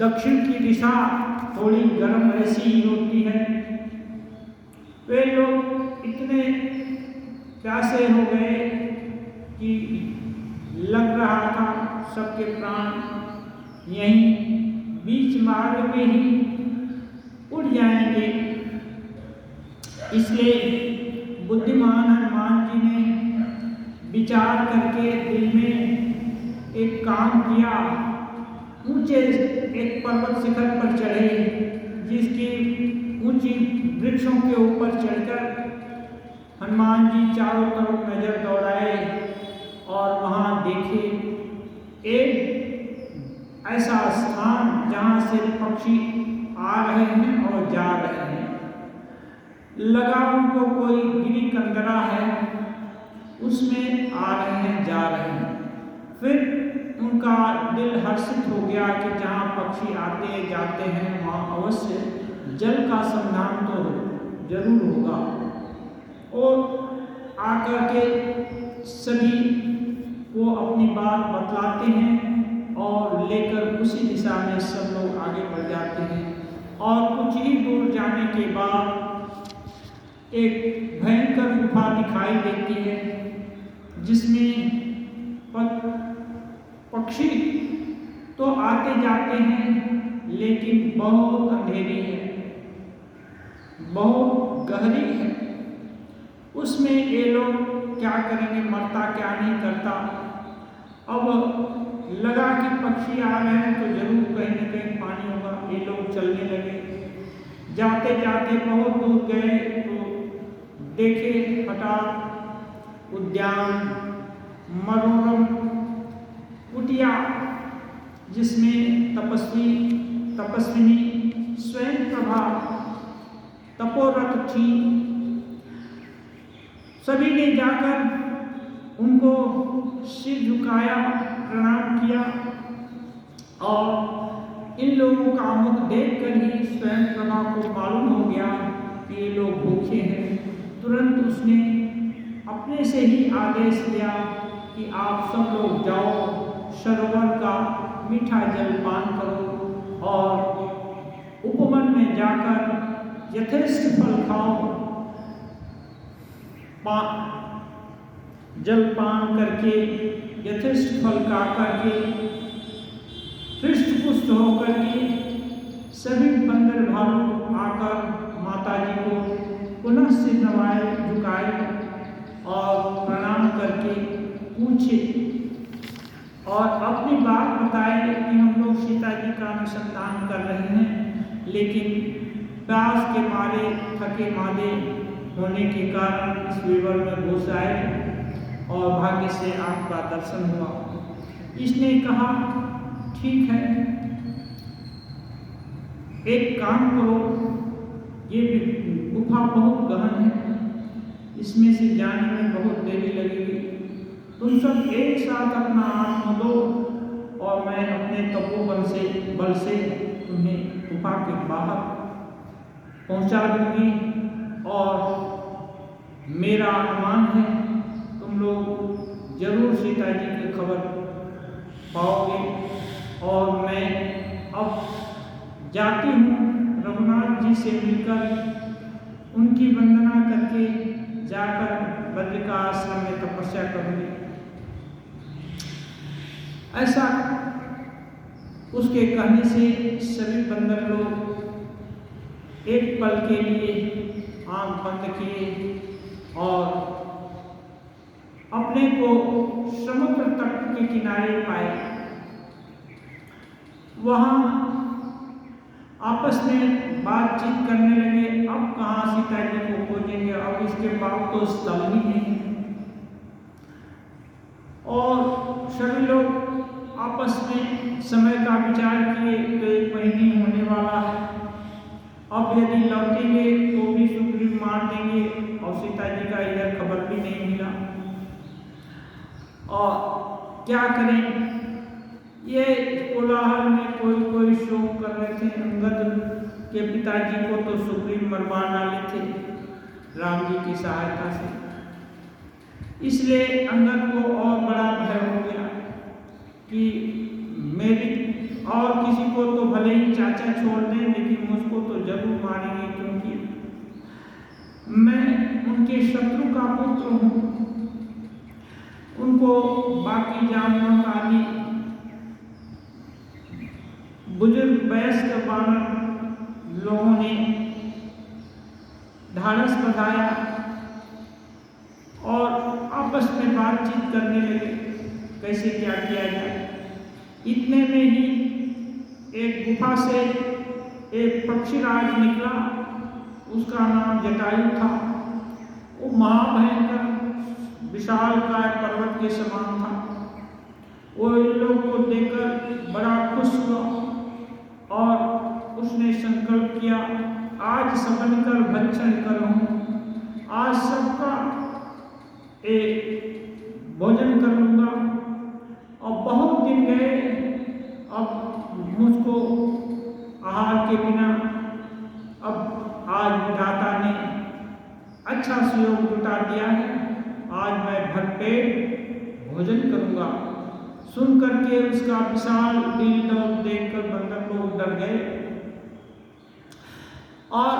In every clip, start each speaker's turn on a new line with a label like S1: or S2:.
S1: दक्षिण की दिशा थोड़ी गर्म ऐसी ही होती है। वे लोग इतने प्यासे हो गए कि लग रहा था सबके प्राण यहीं बीच मार्ग में ही उड़ जाएंगे। इसलिए बुद्धिमान हनुमान जी ने विचार करके दिल में एक काम किया, ऊंचे एक पर्वत शिखर पर चढ़े, जिसकी ऊंची वृक्षों के ऊपर चढ़कर हनुमान जी चारों तरफ नजर दौड़ाए और वहां देखे एक ऐसा स्थान जहां से पक्षी आ रहे हैं और जा रहे हैं। लगा उनको कोई गिरी कंदरा है, उसमें आ रहे हैं जा रहे हैं। फिर उनका दिल हर्षित हो गया कि जहाँ पक्षी आते जाते हैं वहाँ अवश्य जल का संधान तो जरूर होगा। और आकर के सभी को अपनी बात बतलाते हैं और लेकर उसी दिशा में सब लोग आगे बढ़ जाते हैं। और कुछ ही दूर जाने के बाद एक भयंकर गुफा दिखाई देती है, जिसमें पक्षी तो आते जाते हैं लेकिन बहुत अंधेरी है, बहुत गहरी है। उसमें ये लोग क्या करेंगे, मरता क्या नहीं करता। अब लगा कि पक्षी आ रहे हैं तो जरूर कहीं न कहीं पानी होगा। ये लोग चलने लगे, जाते जाते बहुत दूर गए तो देखे हठात उद्यान मनोरम कुटिया, जिसमें तपस्विनी स्वयं प्रभा तपोरत थी। सभी ने जाकर उनको सिर झुकाया, प्रणाम किया और इन लोगों का मुख देखकर ही स्वयं प्रभा को मालूम हो गया कि ये लोग भूखे हैं। तुरंत उसने अपने से ही आदेश दिया कि आप सब लोग जाओ, सरोवर का मीठा जल पान करो और उपवन में जाकर यथेष्ट फल खाओ। जल पान करके यथेष्ट फल खा करके हृष्ट पुष्ट होकर के सभी बंदर भालू आकर माता जी को पुनः सिर नवाए, झुकाए और प्रणाम करके पूछे और अपनी बात बताए कि हम लोग सीता जी का अनुसंधान कर रहे हैं, लेकिन प्यास के मारे थके मारे होने के कारण इस विवर में घुस आए और भाग्य से आपका दर्शन हुआ। इसने कहा ठीक है, एक काम करो, ये गुफा बहुत गहन है, इसमें से जाने में बहुत देरी लगेगी। तुम सब एक साथ अपना आत्मा दो और मैं अपने तपोबल से तुम्हें गुफा के बाहर पहुंचा दूंगी। और मेरा अनुमान है तुम लोग जरूर सीता जी की खबर पाओगे। और मैं अब जाती हूँ रघुनाथ जी से मिलकर उनकी वंदना करके जाकर बद्र का आश्रम में तपस्या करूँगी। ऐसा उसके कहने से सभी बंदर लोग एक पल के लिए आंख बंद किए और अपने को समुद्र तट के किनारे पाए। वहां आपस में बातचीत करने लगे, अब कहाँ सीता जी को खोजेंगे, अब इसके बाद तो स्थल ही नहीं। और सभी लोग आपस में समय का विचार किए तो 1 महीने होने वाला है। अब यदि लौटेंगे तो भी सुग्रीव मार देंगे और सीता जी का इधर खबर भी नहीं मिला। और क्या करें, ये कोलाहल में कोई शोक कर रहे थे। अंगद के पिताजी को तो सुग्रीव मरवा डाले थे राम जी की सहायता से। इसलिए अंगद को और बड़ा भय हो गया कि मेरी और किसी को तो भले ही चाचा छोड़ दें, लेकिन मुझको तो जरूर मारेंगे, क्योंकि मैं उनके शत्रु का पुत्र हूँ। उनको बाकी जानवरों का आदि बुजुर्ग वयस्क वानर लोगों ने ढाढ़स बंधाया और आपस में बातचीत करने लगे कैसे क्या किया जाए। इतने में ही एक गुफा से एक पक्षीराज निकला, उसका नाम जटायु था। वो महाभयंकर विशालकाय पर्वत के समान था। वो इन लोग को देखकर बड़ा खुश हुआ और उसने संकल्प किया, आज सबन कर भक्षण करूँ, आज सबका एक भोजन कर लूँगा। और बहुत दिन गए, अब मुझको आहार के बिना अब आज विधाता ने अच्छा सहयोग जुटा दिया है, आज मैं भरपेट भोजन करूँगा। सुन करके उसका विशाल डील डौल देखकर बंदर लोग डर गए और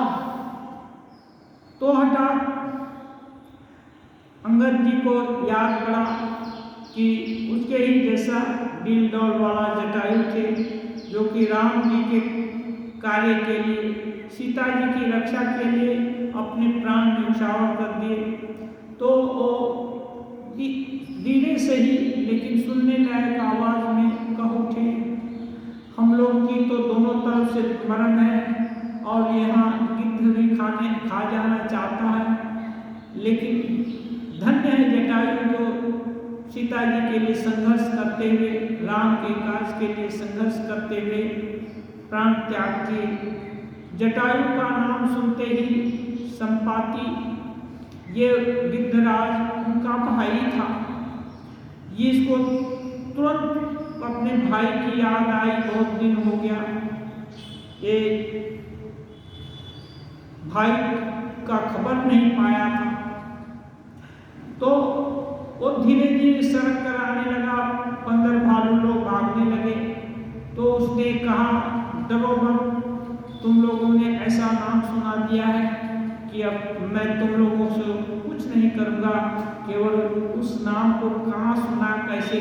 S1: तो हठात अंगद जी को याद पड़ा कि उसके ही जैसा डील डौल वाला जटायु थे, जो कि राम जी के कार्य के लिए, सीता जी की रक्षा के लिए अपने प्राण न्यौछावर कर दिए। तो वो धीरे से ही लेकिन सुनने लायक आवाज में कह उठे, हम लोग की तो दोनों तरफ से मरण है और यहाँ गिद्ध भी खा जाना चाहता है, लेकिन धन्य है जटायु जो सीता जी के लिए संघर्ष करते हुए, राम के काज के लिए संघर्ष करते हुए प्राण त्याग किए। जटायु का नाम सुनते ही संपाति, ये गिद्धराज उनका भाई था, ये इसको तुरंत अपने भाई की याद आई। बहुत दिन हो गया, ये भाई का खबर नहीं पाया था। तो वो धीरे धीरे सड़क कर आने लगा, बंदर भालू लोग भागने लगे। तो उसने कहा, डरो मत, तुम लोगों ने ऐसा नाम सुना दिया है कि अब मैं तुम लोगों से कुछ नहीं करूँगा, केवल उस नाम को कहाँ सुना, कैसे,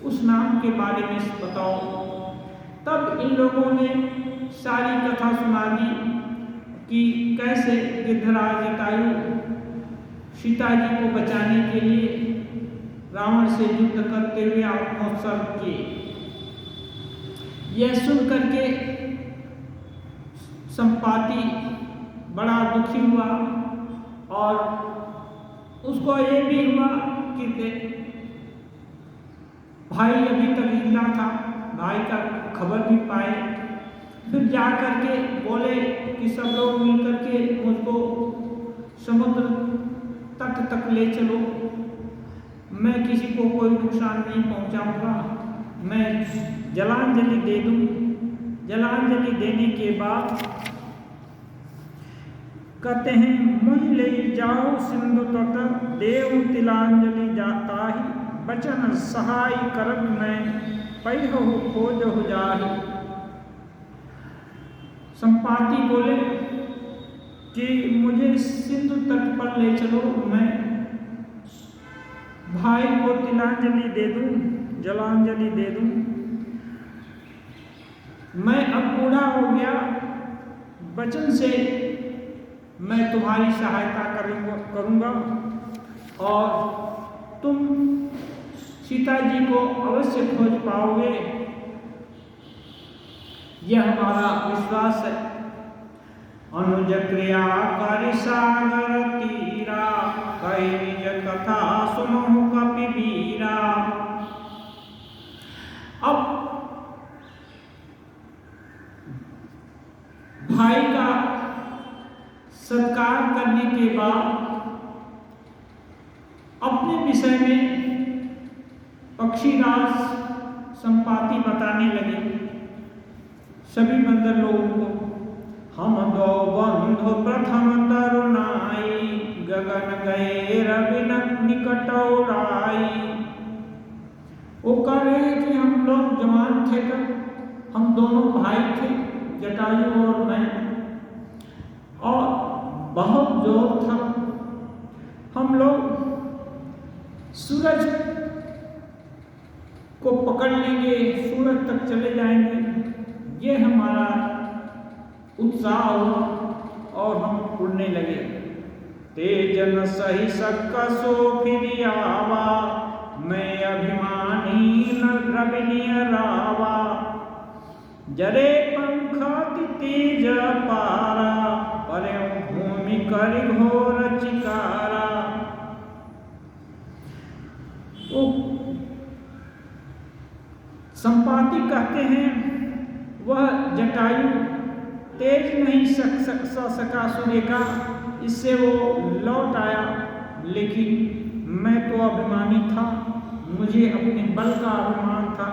S1: उस नाम के बारे में बताओ। तब इन लोगों ने सारी कथा सुना दी कि कैसे गिद्धराज जटायु सीता जी को बचाने के लिए रावण से युद्ध करते हुए आत्मोत्सर्ग किए। यह सुन करके संपाति बड़ा दुखी हुआ और उसको ये भी हुआ कि भाई अभी तक जिंदा था, भाई का खबर भी पाए। फिर जा करके बोले कि सब लोग मिलकर के मुझको समुद्र तट तक ले चलो, मैं किसी को कोई नुकसान नहीं पहुंचाऊंगा, मैं जलांजलि दे दूं। जलांजलि देने के बाद कहते हैं, मुझ ले जाओ सिंधु तट, देव तिलांजलि जाता ही, बचन सहाय करब मैं, पैहो खोज हो जाहि। संपाति बोले कि मुझे सिंधु तट पर ले चलो, मैं भाई को तिलांजलि दे दूं, जलांजलि दे दूं। मैं अब बूढ़ा हो गया, वचन से मैं तुम्हारी सहायता करूंगा और तुम सीता जी को अवश्य खोज पाओगे, यह हमारा विश्वास है। अनुज क्रिया करि सागर तीरा, कहि निज कथा सुनहु कपि वीरा। अब भाई का सत्कार करने के बाद अपने विषय में पक्षीराज संपाति बताने लगे सभी बंदर लोगों को। हम दो बंधु प्रथम तरुणाई, गगन गए रवि निकट उड़ाई। वो कह रहे हैं कि हम लोग जवान थे तब दोनों भाई थे, जटायु और मैं, और बहुत जोर था। हम लोग सूरज को पकड़ लेंगे, सूरज तक चले जाएंगे, ये हमारा उत्साह हुआ और हम उड़ने लगे। तेजन सही सकसो फिर आवा, मैं अभिमानी न रविनिय रावा, जरे पंखा तेज पारा, परे भूमि कर घोर चिकारा। वो संपाति कहते हैं वह जटायु तेज नहीं सका सूर्य का, इससे वो लौट आया, लेकिन मैं तो अभिमानी था, मुझे अपने बल का अभिमान था,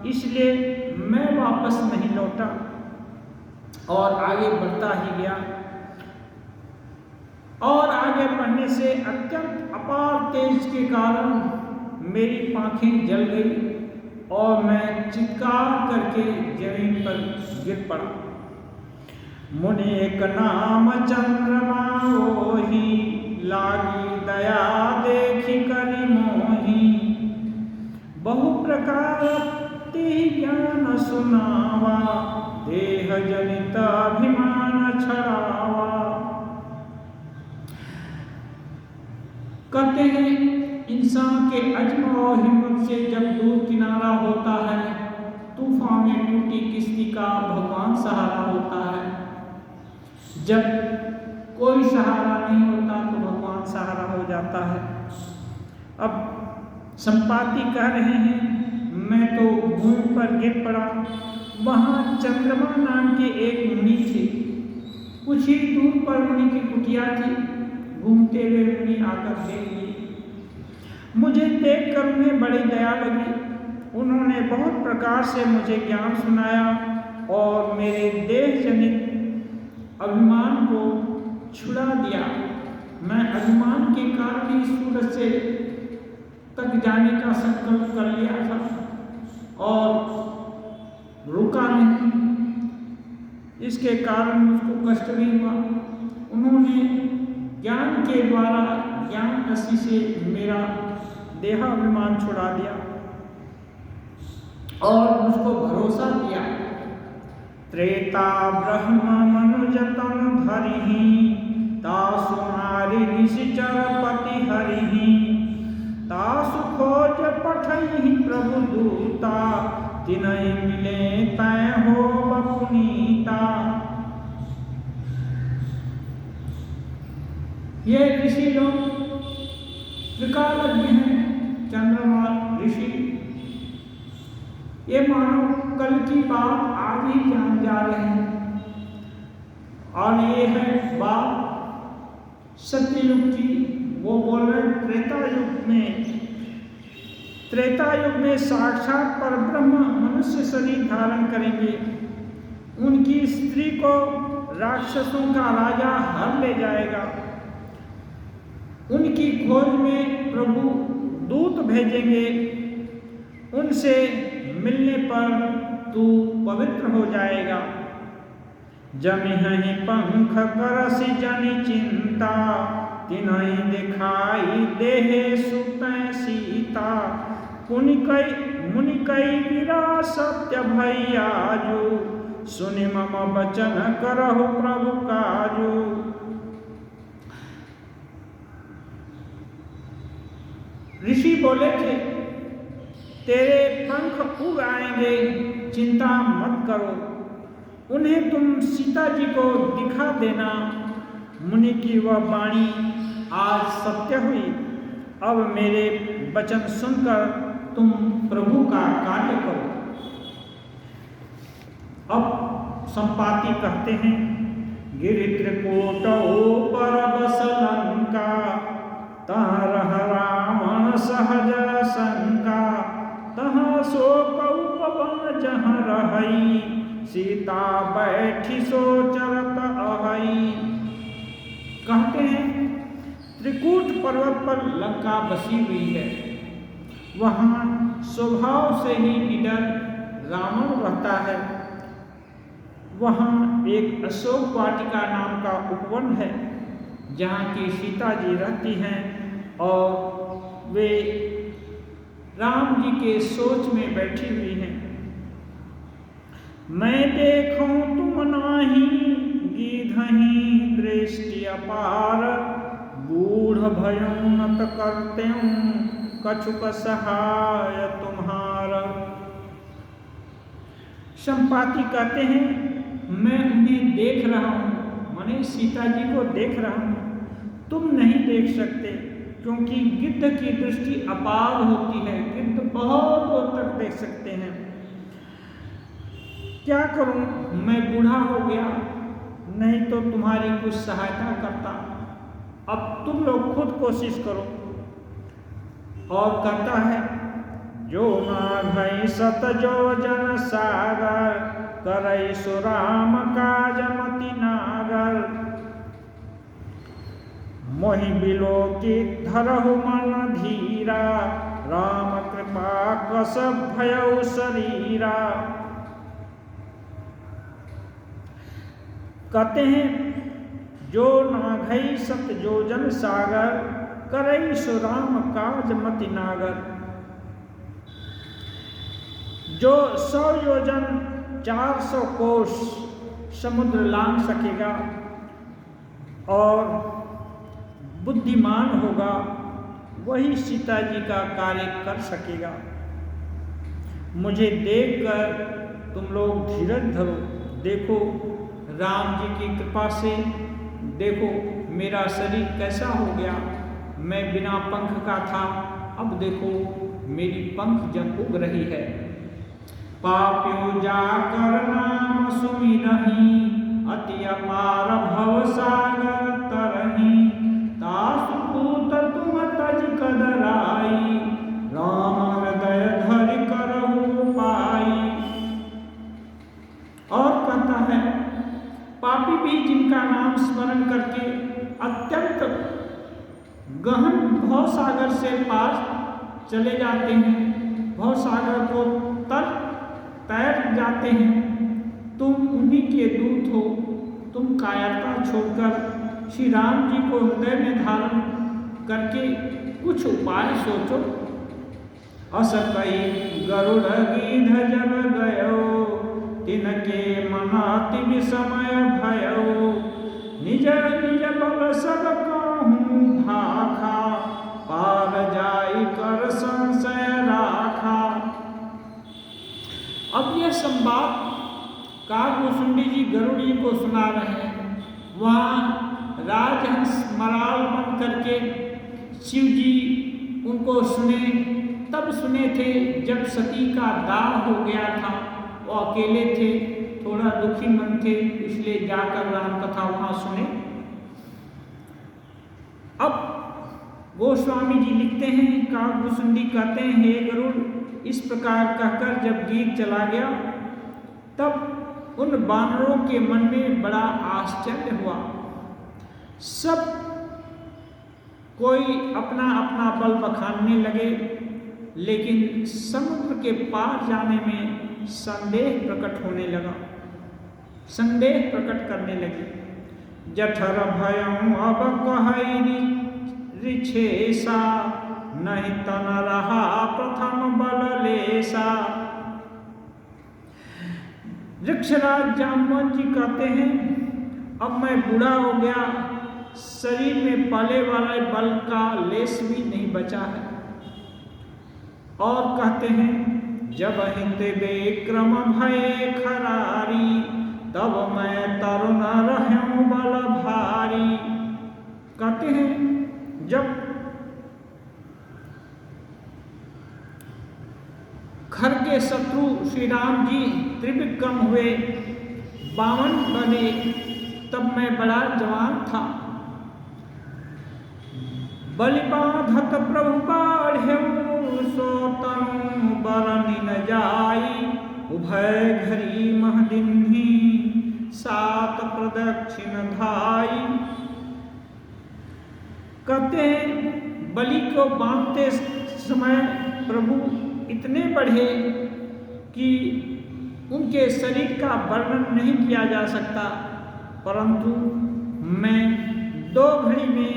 S1: इसलिए मैं वापस नहीं लौटा और आगे बढ़ता ही गया। और आगे बढ़ने से अत्यंत अपार तेज के कारण मेरी पांखें जल गई और मैं चित्कार करके जमीन पर गिर पड़ा। मुनि एक नाम चंद्रमा ओही, लागी दया देखी करी मोही, बहु प्रकार ज्ञान सुनावा, देह जनित अभिमान छड़ावा। कहते हैं इंसान के अज़्म और हिम्मत से जब दूर किनारा होता है, तूफान में टूटी किश्ती का भगवान सहारा होता है। जब कोई सहारा नहीं होता तो भगवान सहारा हो जाता है। अब संपाति कह रहे हैं मैं तो भूमि पर गिर पड़ा। वहाँ चंद्रमा नाम के एक मुनि थे। कुछ ही दूर पर मुनि की कुटिया थी। घूमते हुए मुनि आकर देख लिए। मुझे देखकर उन्हें बड़ी दया लगी। उन्होंने बहुत प्रकार से मुझे ज्ञान सुनाया और मेरे देह जनित अभिमान को छुड़ा दिया। मैं अभिमान के कारण ही सूरज से तक जाने का संकल्प कर लिया था और रुका नहीं। इसके कारण मुझको कष्ट भी हुआ। उन्होंने ज्ञान के द्वारा ज्ञान रस्सी से मेरा देहाभिमान छुड़ा दिया और मुझको भरोसा दिया। त्रेता ब्रह्म मनुज तनु धरिहि, तासु नारी निशिचर पति हरिहि, तासु खोज पठहि प्रभु दूता, तिनहि मिले तै हो पुनीता। ये ऋषि लोग त्रिकालज्ञ हैं। चंद्रमा ऋषि ये मानो कल की बात आज ही जान जा रहे हैं और ये है बात सत्ययुग की। वो बोल रहे त्रेता युग में साक्षात परब्रह्म मनुष्य शरीर धारण करेंगे। उनकी स्त्री को राक्षसों का राजा हर ले जाएगा। उनकी खोज में प्रभु दूत भेजेंगे। उनसे मिलने पर तू पवित्र हो जाएगा। जमिहि पंख करसि जनि चिंता, तिनहि दिखाई देहे सुतै सीता। मुनि कई वीरा सत्य भैयाजू, सुनि मम वचन करहु प्रभु काजू। ऋषि बोले थे तेरे पंख उग आएंगे, चिंता मत करो। उन्हें तुम सीता जी को दिखा देना। मुनि की वह वाणी आज सत्य हुई। अब मेरे वचन सुनकर तुम प्रभु का कार्य करो। अब संपाति कहते हैं गिरि त्रिकूट ऊपर बस लंका, तहाँ रह रावण सहज शंका। तहाँ शोक उपवन जहाँ रहई, सीता बैठी सोचरत अहई। कहते हैं त्रिकूट पर्वत पर लंका बसी हुई है। वहाँ स्वभाव से ही निडर रावण रहता है वहाँ एक अशोक वाटिका नाम का उपवन है जहाँ की सीता जी रहती हैं और वे राम जी के सोच में बैठी हुई हैं। मैं देखूं तुम नाही गीधही दृष्टि अपार, बूढ़ भयों नत करते कछुक सहाय तुम्हारा। संपाति कहते हैं मैं उन्हें देख रहा हूँ, माने सीता जी को देख रहा हूँ, तुम नहीं देख सकते क्योंकि गिद्ध की दृष्टि अपार होती है, गिद्ध बहुत दूर तक देख सकते हैं। क्या करूं, मैं बूढ़ा हो गया, नहीं तो तुम्हारी कुछ सहायता करता। अब तुम लोग खुद कोशिश करो। और कहता है जो ना भई सत जो जन सागर, करई सुराम काज मति नागर। मोहि बिलोकित धरहु मन धीरा, राम कृपा कस भयउ शरीरा। कहते हैं जो नाघई सत जोजन सागर, करई सुराम काज मति नागर। जो 100 योजन 400 कोस समुद्र लांघ सकेगा और बुद्धिमान होगा, वही सीता जी का कार्य कर सकेगा। मुझे देखकर तुम लोग धीरज धरो। देखो राम जी की कृपा से देखो मेरा शरीर कैसा हो गया। मैं बिना पंख का था, अब देखो मेरी पंख जब उग रही है। पाप्यो जाकर नाम सुमिरहि, अति अपार भव सागर तरहि। तासु पूत तुम तज कदराई, राम हृदय धरि करहु पाई। और कहता है पापी भी जिनका नाम स्मरण करके अत्यंत गहन भवसागर से पार चले जाते हैं, भवसागर को तैर जाते हैं, तुम उन्हीं के दूत हो। तुम कायरता छोड़कर श्री राम जी को हृदय में धारण करके कुछ उपाय सोचो। अस कई गरुड़ गीध जब गयो, तिनके मनाति विषमय भयो। निज निज बल सब कहूँ भाखा, पार जाई कर संशय राखा। अब यह संवाद काकभूषुंडी जी गरुड़ जी को सुना रहे हैं। वहाँ राजहंस मराल बन करके शिव जी उनको सुने, तब सुने थे जब सती का दाह हो गया था। वो अकेले थे, थोड़ा दुखी मन थे, इसलिए जाकर राम कथा वहाँ सुने। अब गोस्वामी जी लिखते हैं, काकभूषुंडी कहते हैं हे गरुड़, इस प्रकार कहकर जब गीत चला गया तब उन बानरों के मन में बड़ा आश्चर्य हुआ। सब कोई अपना अपना बल बखानने लगे, लेकिन समुद्र के पार जाने में संदेह प्रकट होने लगा, संदेह प्रकट करने लगे। जठर भयं अब कहई रिछेसा, नहीं तन रहा प्रथम बल लेसा। वृक्षराज जाम्बवन जी कहते हैं अब मैं बूढ़ा हो गया, शरीर में पले वाले बल का लेस भी नहीं बचा है। और कहते हैं जब हित विक्रम भय खरारी, तब मैं तरुण रहूं बल भारी। कहते हैं जब खर के शत्रु श्री राम जी त्रिविक्रम हुए, 52 बने, तब मैं बड़ा जवान था। बलिबाधत प्रभु बाढ़ेऊ, सो तनु बरनि न जाई। उभय घरी महदिन्ही, सात प्रदक्षिण धाई। कहते हैं बलि को बांधते समय प्रभु इतने बढ़े कि उनके शरीर का वर्णन नहीं किया जा सकता, परंतु मैं 2 घड़ी में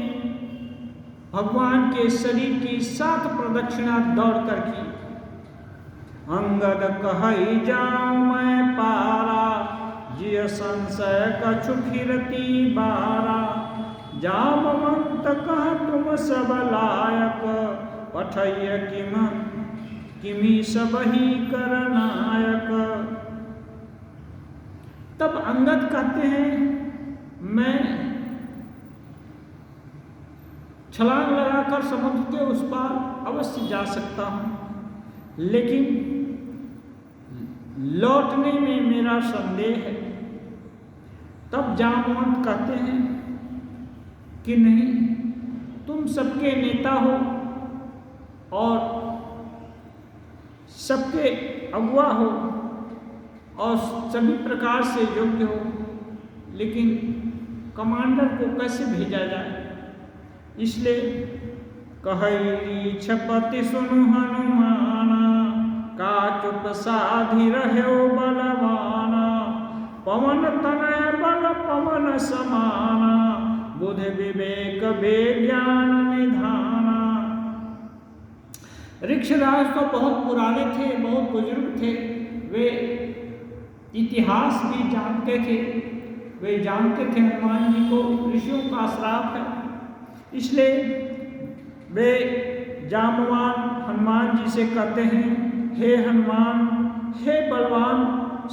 S1: भगवान के शरीर की 7 प्रदक्षिणा दौड़ कर की। अंगद कहई जाऊं मैं पारा, जिय संशय कछु फिरती बारा। जामवंत कह तुम सब लायक, पठय किमी सब ही करनायक। तब अंगद कहते हैं मैं छलांग लगाकर समुद्र के उस पार अवश्य जा सकता हूं, लेकिन लौटने में मेरा संदेह है। तब जामवंत कहते हैं कि नहीं, तुम सबके नेता हो और सबके अगुआ हो और सभी प्रकार से योग्य हो, लेकिन कमांडर को कैसे भेजा जाए? इसलिए कहई छपति सुनु हनुमाना, का चुप साधि रहो बलवाना। पवन तनय बल पवन समाना, बुद्धि विवेक विज्ञान निधाना। ऋक्षराज तो बहुत पुराने थे, बहुत बुजुर्ग थे, वे इतिहास भी जानते थे, वे जानते थे हनुमान जी को ऋषियों का श्राप है। इसलिए वे जामवान हनुमान जी से कहते हैं, हे हनुमान, हे बलवान,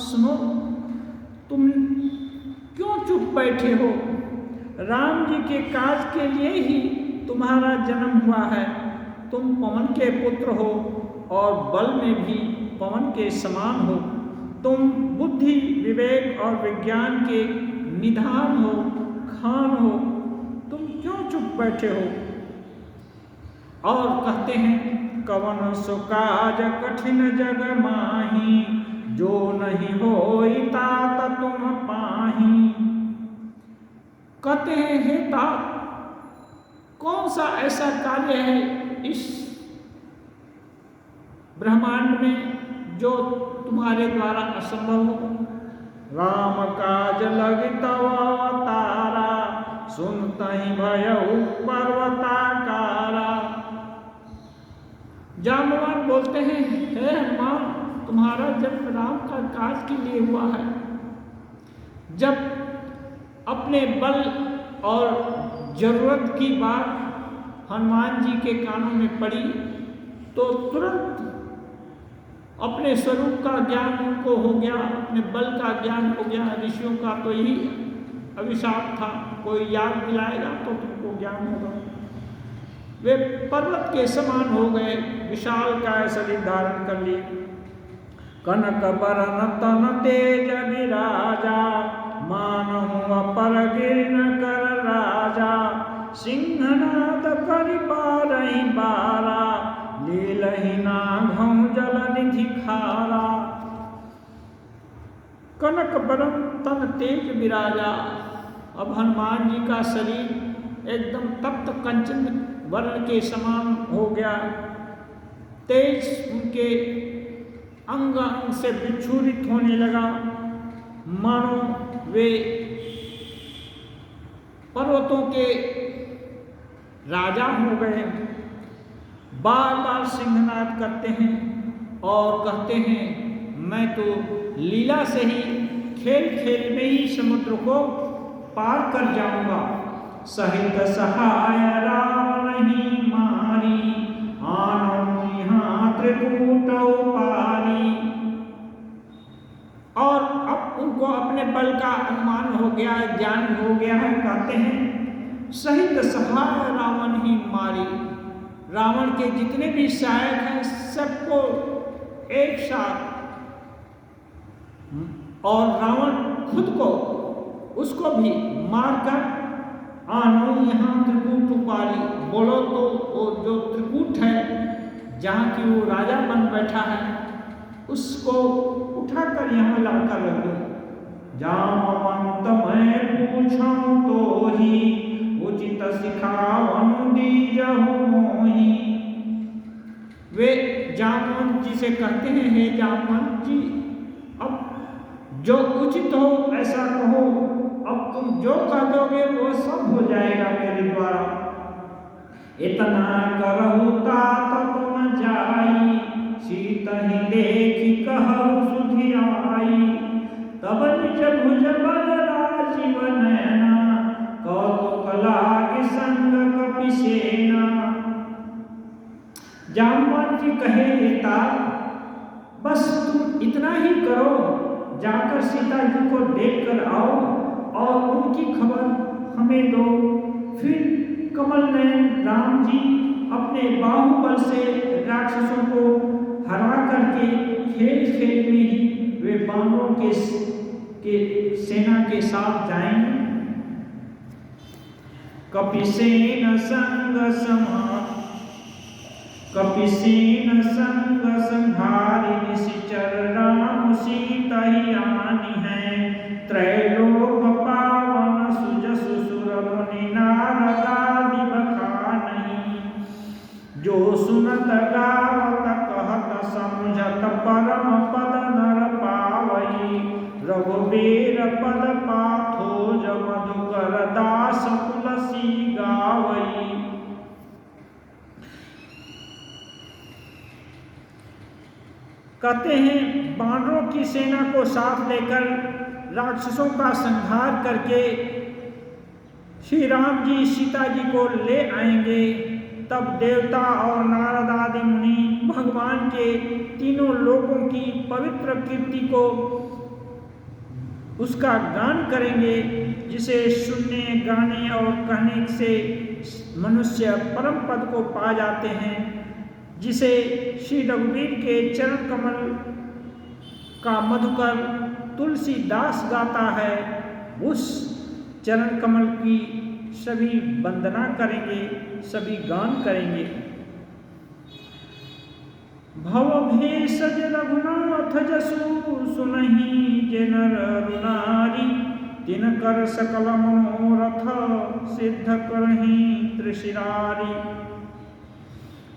S1: सुनो, तुम क्यों चुप बैठे हो? राम जी के काज के लिए ही तुम्हारा जन्म हुआ है। तुम पवन के पुत्र हो और बल में भी पवन के समान हो। तुम बुद्धि विवेक और विज्ञान के निधान हो, खान हो। तुम क्यों चुप बैठे हो? और कहते हैं, कवन सो काज कठिन जग माही, जो नहीं होई तात तुम पाही। कहते हैं, हे तात, कौन सा ऐसा कार्य है इस ब्रह्मांड में जो तुम्हारे द्वारा असंभव हो? राम काज लगी तव अवतारा, सुनतहि भयउ पर्वताकारा। जामवान बोलते हैं, हे हनुमान, तुम्हारा जन्म राम का काज के लिए हुआ है। जब अपने बल और जरूरत की बात हनुमान जी के कानों में पड़ी तो तुरंत अपने स्वरूप का ज्ञान उनको हो गया, अपने बल का ज्ञान हो गया। ऋषियों का तो यही अभिशाप था, कोई याद दिलाएगा तो तुमको ज्ञान होगा। वे पर्वत के समान हो गए, विशाल काय शरीर धारण कर लिए। कनक बरन तन तेज विराजा, मानहु अपर गिरन कर राजा। सिंहनाद करि बारहि बारा, लीलहि नाघौ जल निधि खारा। कनक बरन तन तेज विराजा। अब हनुमान जी का शरीर एकदम तप्त कंचन वर्ण के समान हो गया। तेज उनके अंग अंग से विक्षुरित होने लगा, मानो वे पर्वतों के राजा हो गए। बार बार सिंहनाद करते हैं और कहते हैं, मैं तो लीला से ही खेल खेल में ही समुद्र को पार कर जाऊंगा। सहित सहाय रावण ही मारी, आनौ यहाँ त्रिकूट पारी। और अब उनको अपने बल का अनुमान हो गया, ज्ञान हो गया है। कहते हैं, सहित सहाय रावण ही मारी। रावण के जितने भी सहायक हैं सबको एक साथ, और रावण खुद को उसको भी मारकर आनो यहाँ त्रिकूट पारी। बोलो तो वो जो त्रिकूट है जहाँ की वो राजा बन बैठा है उसको उठाकर यहाँ लाकर रख दो। जामवंत मैं पूछूं तो ही, उचित सिखावनु दीजहु मोहि। वे जामवंत जी से कहते हैं, हे जामवंत जी, अब जो उचित हो ऐसा कहो, अब तुम जो कर दोगे वो सब हो जाएगा मेरे द्वारा। इतना करहु तात तुम जाई, सीत ही देखी कहु सुधि आई। तब निज भुज बल राजीव नयना, कौतुक लागे संग कपिसेना। जामवंत जी कहे ता बस तुम इतना ही करो, जाकर सीता जी को देख कर आओ और उनकी खबर हमें दो। फिर कमल नयन राम जी अपने बाहुबल से राक्षसों को हरा करके खेल खेल में ही वे बानरों के सेना के साथ जाएंगे। कपिसेन संग संहारि निशिचर, राम सीता ही आनी है। त्रैलोक पावन सुजसु सुर मुनि नारदादि बखानहि। जो सुनत गावत कहत समझत, परम पद नर पावई। रघुबीर पद पाथोज, मधुकर दास तुलसी गावई। कहते हैं बानरों की सेना को साथ लेकर राक्षसों का संहार करके श्री राम जी सीता जी को ले आएंगे। तब देवता और नारद आदि मुनि भगवान के तीनों लोकों की पवित्र कीर्ति को उसका गान करेंगे, जिसे सुनने गाने और कहने से मनुष्य परम पद को पा जाते हैं, जिसे श्री रघुवीर के चरण कमल का मधुकर तुलसीदास गाता है। उस चरण कमल की सभी वंदना करेंगे, सभी गान करेंगे। भव भेषज रघुनाथ जसु, सुनहि जे नर रुनारी। तिनकर सकल मनोरथ, सिद्ध करहि त्रिशिरारी।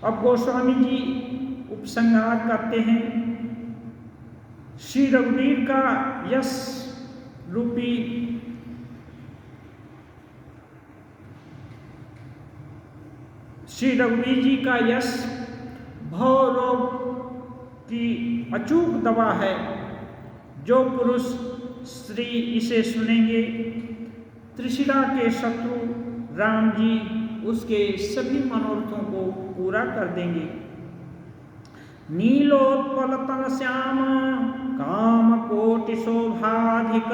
S1: अब गोस्वामी जी उपसंहार करते हैं श्री रघुवीर का यश रूपी श्री रघुवीर जी का यश भव रोग की अचूक दवा है। जो पुरुष स्त्री इसे सुनेंगे, त्रिशिरा के शत्रु राम जी उसके सभी मनोरथों को पूरा कर देंगे। नीलोत्पल तन श्याम, काम कोटि शोभाधिक।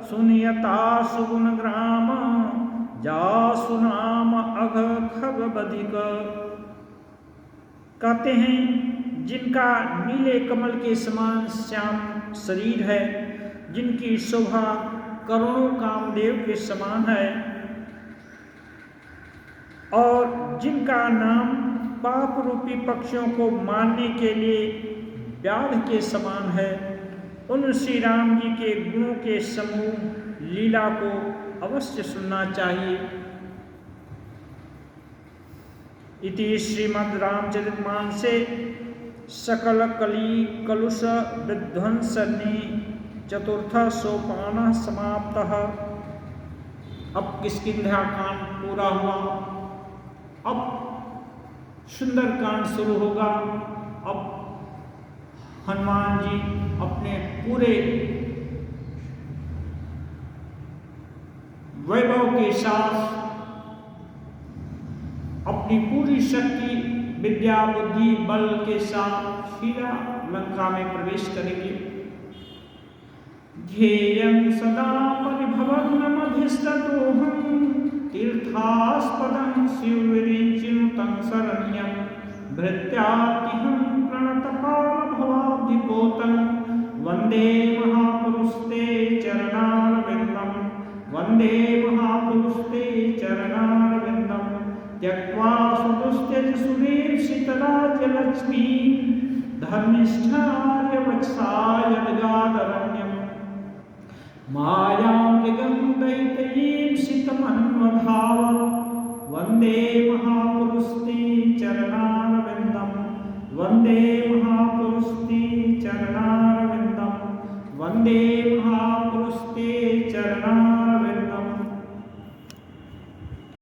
S1: सुनियता सुगुण ग्राम, जासु नाम अघ खग बधिक। कहते हैं जिनका नीले कमल के समान श्याम शरीर है, जिनकी शोभा करोड़ों कामदेव के समान है, और जिनका नाम पाप रूपी पक्षियों को मारने के लिए व्याध के समान है, उन श्री राम जी के गुणों के समूह लीला को अवश्य सुनना चाहिए। इति श्रीमद् रामचरितमानसे सकल कली कलुष विध्वंसनी चतुर्थ सोपान समाप्तः। अब किष्किंधा कांड पूरा हुआ, अब सुंदर कांड शुरू होगा। अब हनुमान जी अपने पूरे वैभव के साथ अपनी पूरी शक्ति विद्या बुद्धि बल के साथ सीधा लंका में प्रवेश करेंगे। ध्येयं सदा परिभवग्नमधिष्ठतोऽहं, तीर्थास्पदं शिवविरिञ्चिनुतं शरण्यं। भृत्यातिहं प्रणतपालभवाब्धिपोतं, वन्दे महापुरुषते चरणारविन्दं। वन्दे महापुरुषते चरणारविन्दं। त्यक्त्वा सुदुस्त्यज सुवीक्षितराज्यलक्ष्मी, धर्मिष्ठार्यवत्सायगादरण्यम्। मायां मृगं दैत्ययीं सितमन्वधावत्, वन्दे महापुरुषते चरणारविन्दं। वन्दे महापुरुषते चरणारविन्दं। वन्दे